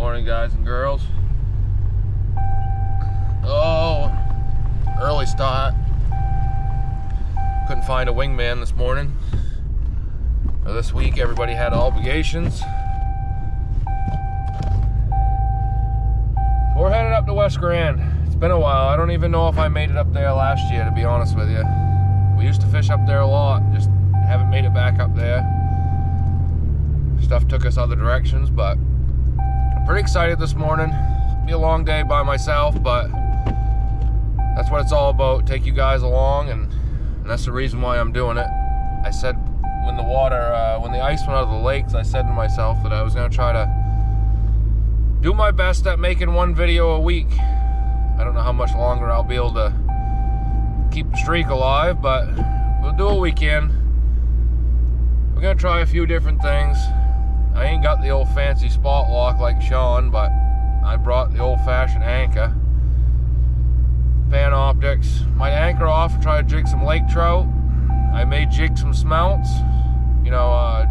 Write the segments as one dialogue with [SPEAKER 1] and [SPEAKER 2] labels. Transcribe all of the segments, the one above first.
[SPEAKER 1] Morning, guys and girls. Oh, early start. Couldn't find a wingman this morning. Or this week, everybody had obligations. We're headed up to West Grand. It's been a while. I don't even know if I made it up there last year, to be honest with you. We used to fish up there a lot, just haven't made it back up there. Stuff took us other directions, but I'm pretty excited this morning. It'll be a long day by myself, but that's what it's all about. Take you guys along, and that's the reason why I'm doing it. I said when the ice went out of the lakes, I said to myself that I was gonna try to do my best at making one video a week. I don't know how much longer I'll be able to keep the streak alive, but we'll do a weekend. We're gonna try a few different things. I ain't got the old fancy spot lock like Sean, but I brought the old-fashioned anchor. Pan optics. Might anchor off and try to jig some lake trout. I may jig some smelts. You know,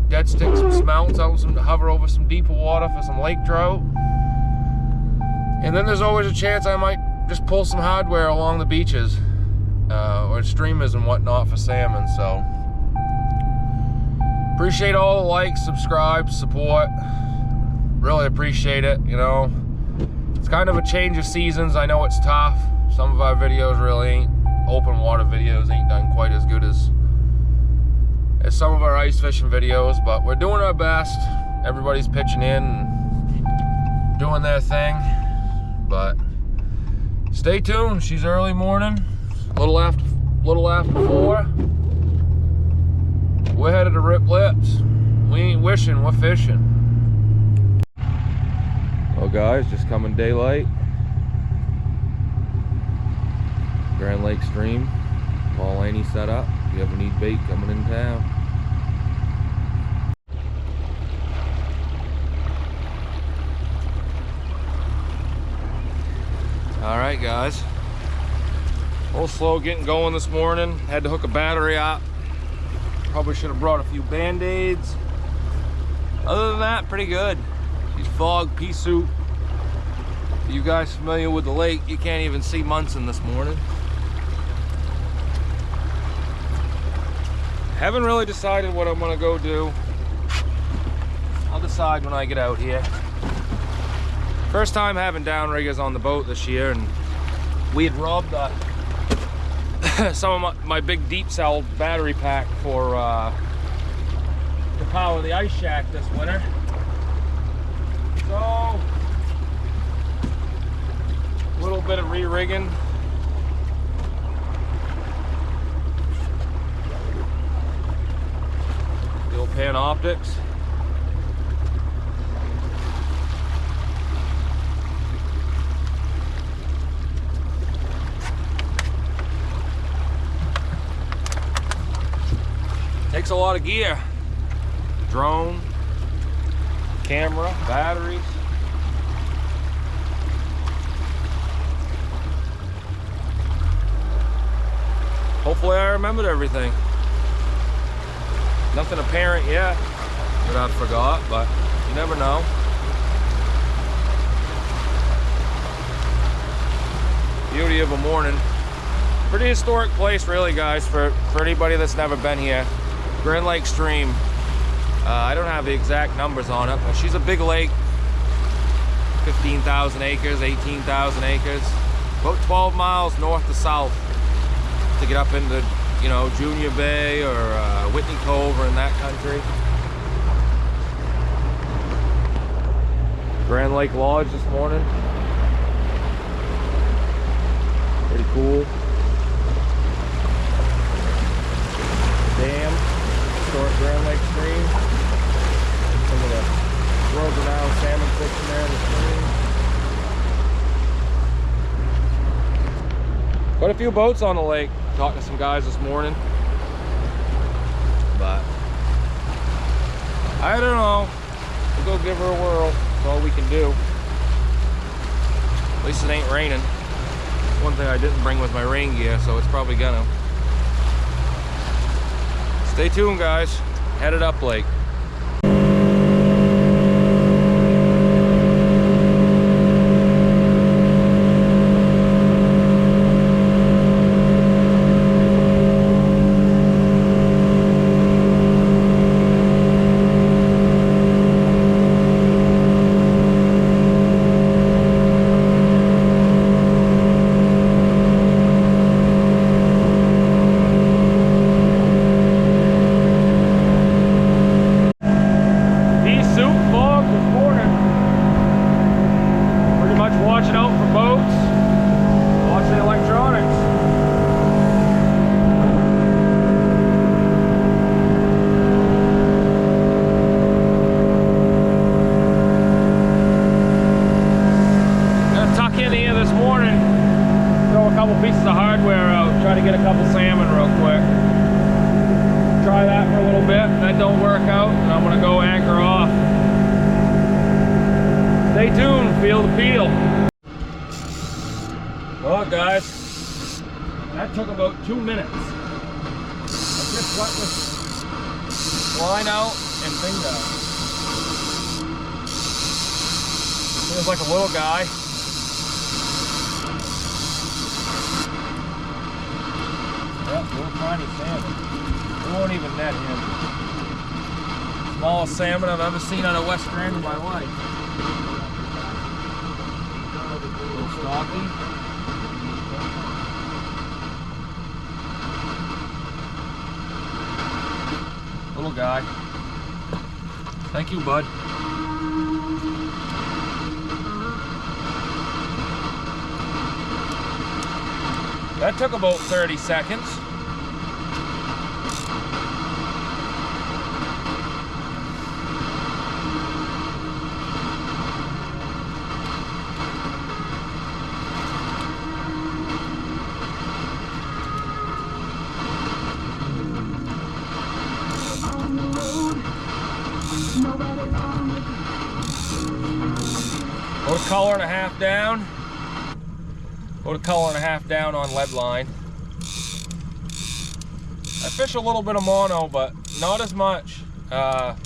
[SPEAKER 1] dead stick some smelts out, hover over some deeper water for some lake trout. And then there's always a chance I might just pull some hardware along the beaches or streamers and whatnot for salmon. So appreciate all the likes, subscribes, support. Really appreciate it. You know, it's kind of a change of seasons. I know it's tough. Some of our videos really ain't, open water videos ain't done quite as good as some of our ice fishing videos, but we're doing our best. Everybody's pitching in and doing their thing, but stay tuned. She's early morning, a little after 4. We're headed to Rip Lips. We ain't wishing, we're fishing. Well, guys, just coming daylight. Grand Lake Stream. Paul Laney set up. If you ever need bait coming in town. Alright, guys. A little slow getting going this morning. Had to hook a battery up. Probably should have brought a few band-aids. Other than that, pretty good. She's fog, pea soup. You guys familiar with the lake, you can't even see Munson this morning. Haven't really decided what I'm gonna go do. I'll decide when I get out here. First time having downriggers on the boat this year, and we had robbed some of my big deep cell battery pack for to power the ice shack this winter. So a little bit of re-rigging. The old pan optics. Takes a lot of gear. Drone, camera, batteries. Hopefully I remembered everything. Nothing apparent yet that I forgot, but you never know. Beauty of a morning. Pretty historic place, really, guys, for anybody that's never been here. Grand Lake Stream. I don't have the exact numbers on it, but she's a big lake. 15,000 acres, 18,000 acres. About 12 miles north to south to get up into, you know, Junior Bay or Whitney Cove or in that country. Grand Lake Lodge this morning. Pretty cool. Dam. Historic Grand Lake Stream. Some of the world-renowned salmon fishing there in the stream. Quite a few boats on the lake. Talked to some guys this morning. But I don't know. We'll go give her a whirl. That's all we can do. At least it ain't raining. One thing I didn't bring was my rain gear, so it's probably gonna. Stay tuned, guys. Headed up lake. pieces of hardware out, try to get a couple salmon real quick. Try that for a little bit. If that don't work out, and I'm gonna go anchor off. Stay tuned, feel the peel. Well guys, that took about 2 minutes. I just let this line out and bingo. Feels like a little guy. Yep, little tiny salmon. We won't even net him. Smallest salmon I've ever seen on a West Grand in my life. Little stocky. Little guy. Thank you, bud. That took about 30 seconds. Put a color and a half down. Put a color and a half down on lead line. I fish a little bit of mono, but not as much. I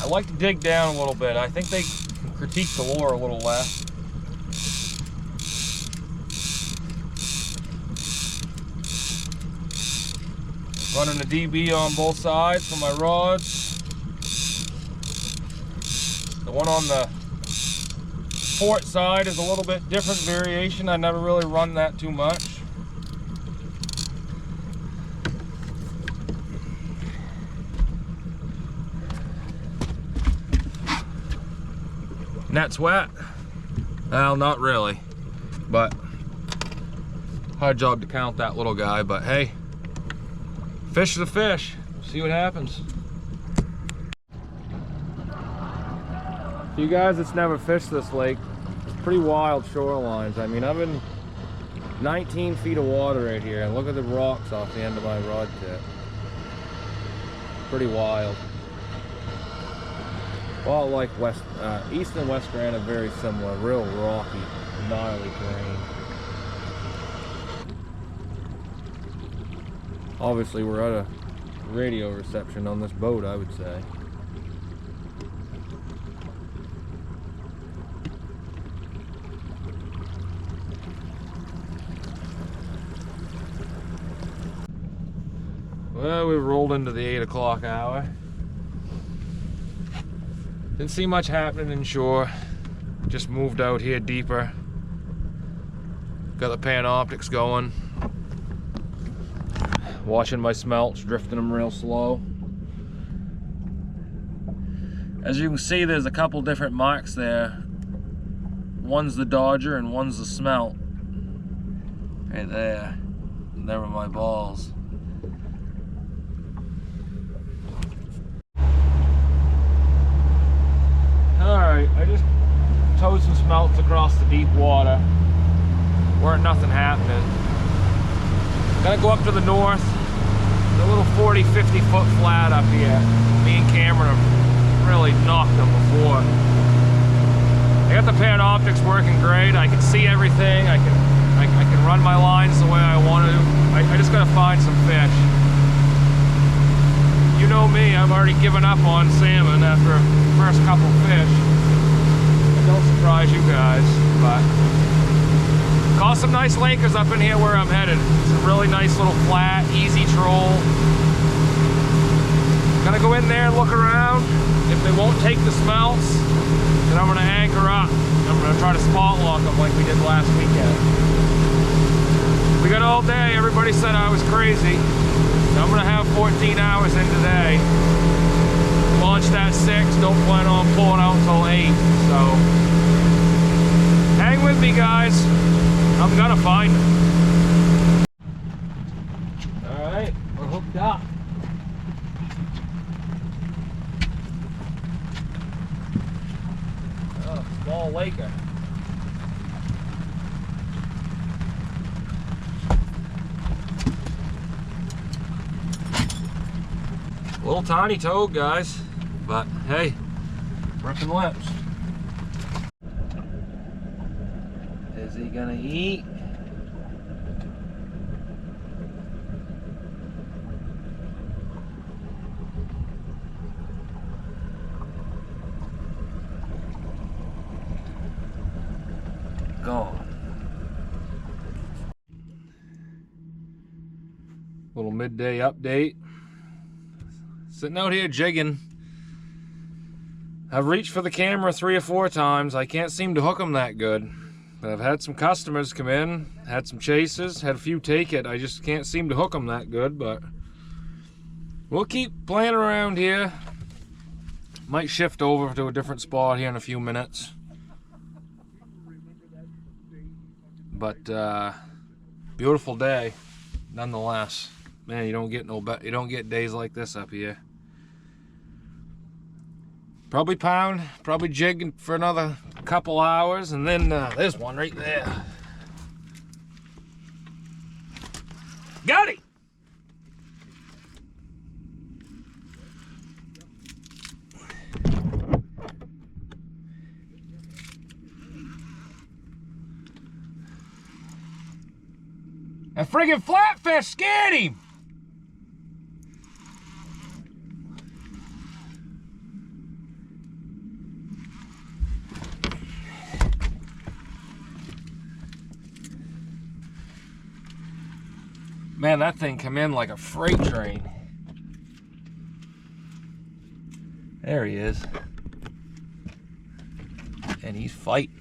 [SPEAKER 1] like to dig down a little bit. I think they can critique the lure a little less. Running a DB on both sides for my rods. The one on the port side is a little bit different variation. I never really run that too much. Net's wet. Well, not really, but hard job to count that little guy, but hey, fish is a fish. See what happens. For you guys that's never fished this lake, it's pretty wild shorelines. I mean, I'm in 19 feet of water right here, and look at the rocks off the end of my rod tip. Pretty wild. Well, like East and West Grand are very similar, real rocky, gnarly terrain. Obviously, we're at a radio reception on this boat, I would say. Well, we've rolled into the 8 o'clock hour. Didn't see much happening inshore. Just moved out here deeper. Got the Panoptics going. Watching my smelts, drifting them real slow. As you can see, there's a couple different marks there. One's the Dodger and one's the smelt. Right there. There were my balls. Alright, I just towed some smelts across the deep water. Weren't nothing happening. Gotta go up to the north. The little 40, 50 foot flat up here. Me and Cameron have really knocked them before. I got the Panoptics working great. I can see everything. I can run my lines the way I want to. I just gotta find some fish. You know me, I've already given up on salmon after the first couple fish. It don't surprise you guys, but caught some nice lakers up in here where I'm headed. It's a really nice little flat, easy troll. Gonna go in there and look around. If they won't take the smelts, then I'm gonna anchor up. I'm gonna try to spot lock them like we did last weekend. We got all day. Everybody said I was crazy. So I'm gonna have 14 hours in today. Launched at 6, don't plan on pulling out until 8, so hang with me, guys. I'm gonna find them. Alright, we're hooked up. Oh, small laker. Little tiny toad, guys, but hey, ripping lips. Is he gonna eat? Gone. Little midday update. Sitting out here jigging. I've reached for the camera 3 or 4 times. I can't seem to hook them that good. But I've had some customers come in, had some chases, had a few take it. I just can't seem to hook them that good, but we'll keep playing around here. Might shift over to a different spot here in a few minutes. But beautiful day nonetheless. Man, you don't get days like this up here. Probably jigging for another couple hours, and then there's one right there. Got it! A friggin' flatfish scared him! Man, that thing come in like a freight train. There he is. And he's fighting.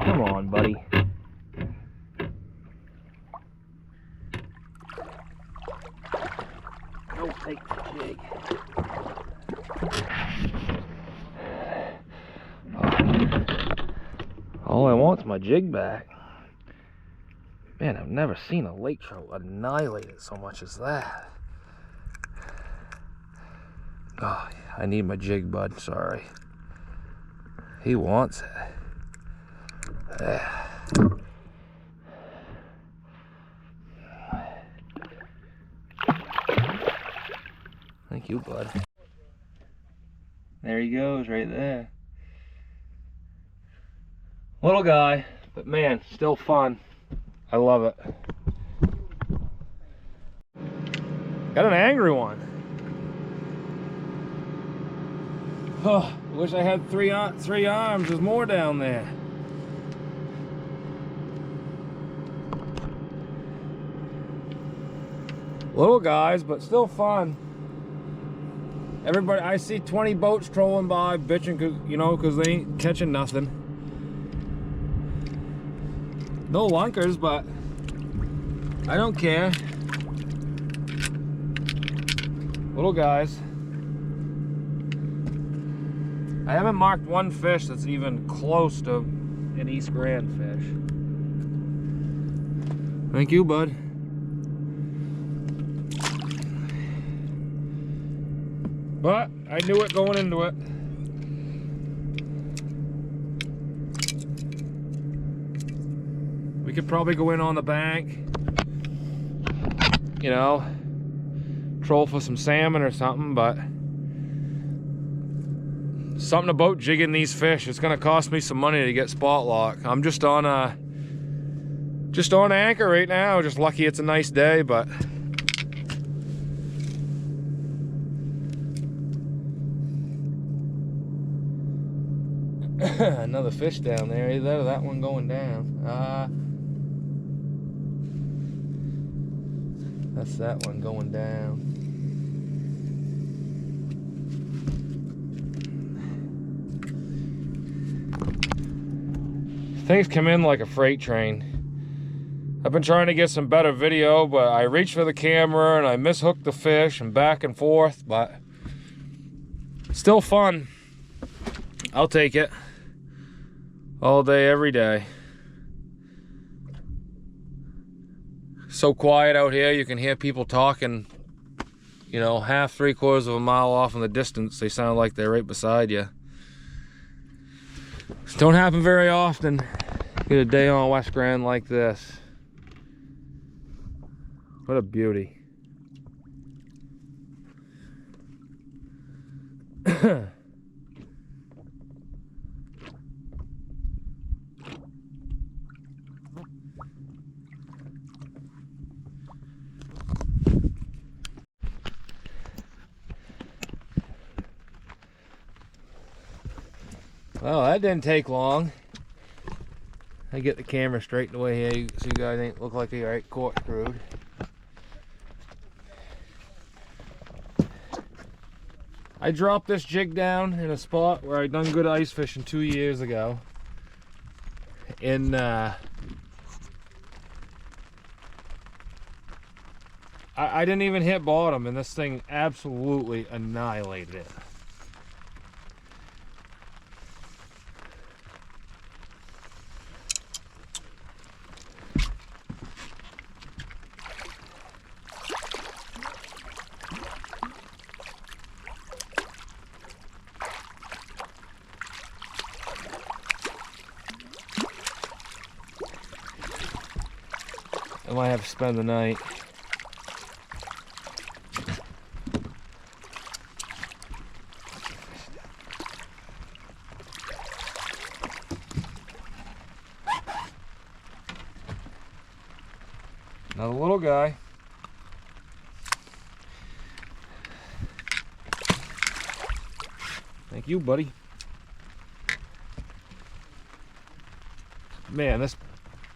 [SPEAKER 1] Come on, buddy. Don't take the jig. All I want's my jig back. Man, I've never seen a lake trout annihilated so much as that. Oh, I need my jig, bud. Sorry. He wants it. Thank you, bud. There he goes, right there. Little guy, but man, still fun. I love it. Got an angry one. Oh, wish I had three arms. There's more down there. Little guys, but still fun. Everybody, I see 20 boats trolling by, bitching, cause they ain't catching nothing. No lunkers, but I don't care. Little guys. I haven't marked one fish that's even close to an East Grand fish. Thank you, bud. But I knew it going into it. We could probably go in on the bank, troll for some salmon or something, but something about jigging these fish. It's gonna cost me some money to get spot lock. I'm just on anchor right now. Just lucky it's a nice day, but another fish down there. Either that one going down. That's that one going down. Things come in like a freight train. I've been trying to get some better video, but I reach for the camera and I mishook the fish and back and forth, but still fun. I'll take it. All day, every day. So quiet out here, you can hear people talking, you know, half, 3/4 of a mile off in the distance. They sound like they're right beside you. Don't happen very often. Get a day on West Grand like this. What a beauty. Well, that didn't take long. I get the camera straightened away here so you guys ain't look like you're right corkscrewed. I dropped this jig down in a spot where I done good ice fishing 2 years ago. And I didn't even hit bottom, and this thing absolutely annihilated it. I might have to spend the night. Another little guy. Thank you, buddy. Man, this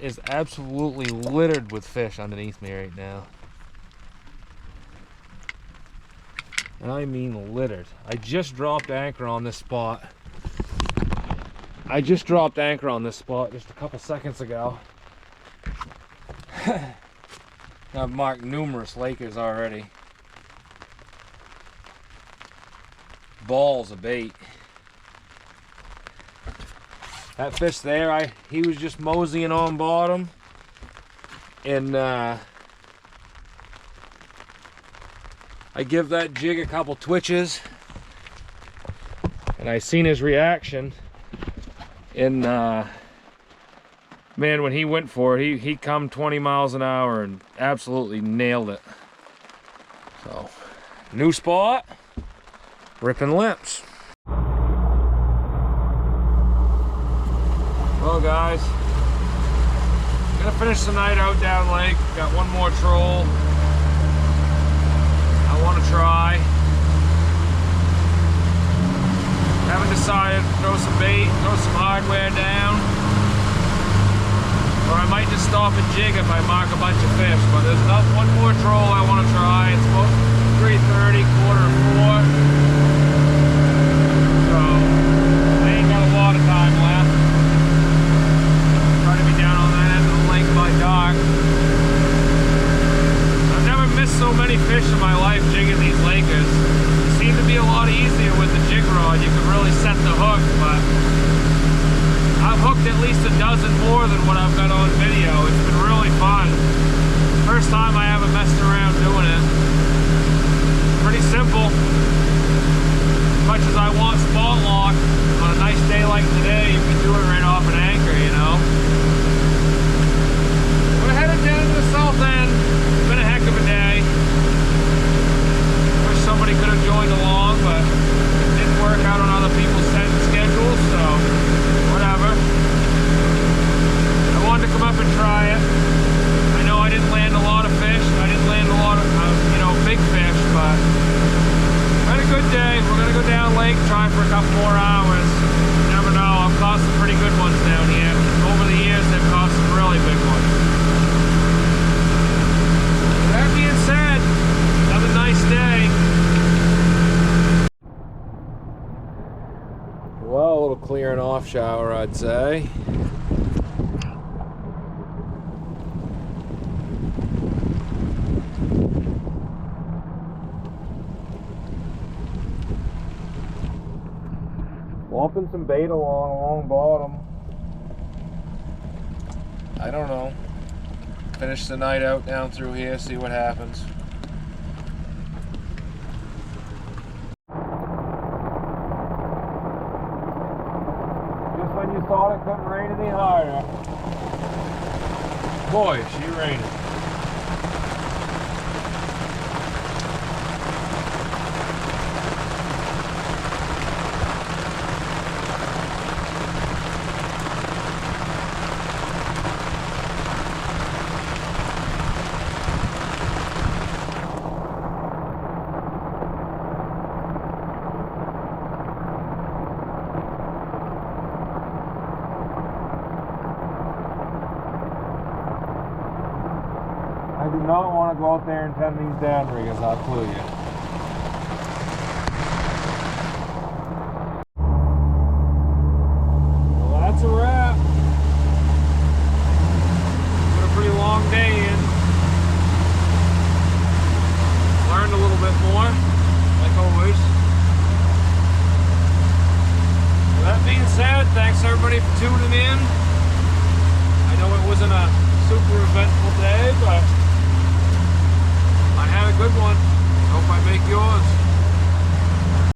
[SPEAKER 1] is absolutely littered with fish underneath me right now. And I mean littered. I just dropped anchor on this spot. I've couple seconds ago. I've marked numerous lakers already. Balls of bait. That fish there, he was just moseying on bottom, and I give that jig a couple twitches, and I seen his reaction, and man, when he went for it, he come 20 miles an hour and absolutely nailed it. So, new spot, ripping lips. Well guys, gonna finish the night out down lake. Got one more troll I want to try. Haven't decided. Throw some bait, throw some hardware down, or I might just stop and jig if I mark a bunch of fish. But there's not one more troll I want to try. It's about 3:30, 4:45. So I ain't got a lot of time left. To be down on that end of the lake by dark. I've never missed so many fish in my life jigging these lakers. It seemed to be a lot easier with the jig rod. You could really set the hook, but I've hooked at least a dozen more than what I've got on video. It's been really fun. First time I haven't messed around doing it. Pretty simple. As much as I want spot lock, on a nice day like today, you can do it right off an anchor, you know. We're headed down to the south end. It's been a heck of a day. Wish somebody could have joined along, but it didn't work out on other people's schedules, so whatever. I wanted to come up and try it. I know I didn't land a lot of fish. I didn't land a lot of, you know, big fish, but had a good day. We're gonna go down lake, try for a couple more hours. You never know. I've caught some pretty good ones down here. Over the years, they've caught some really big ones. That being said, another nice day. Well, a little clearing off shower, I'd say. Helping some bait along bottom. I don't know. Finish the night out down through here, see what happens. Just when you thought it couldn't rain any harder. Boy, she raining. I do not want to go out there and tend these downriggers, I'll clue you. Well, that's a wrap. Put a pretty long day in. Learned a little bit more, like always. With that being said, thanks everybody for tuning in. I know it wasn't a super eventful day, but I had a good one. Hope I make yours.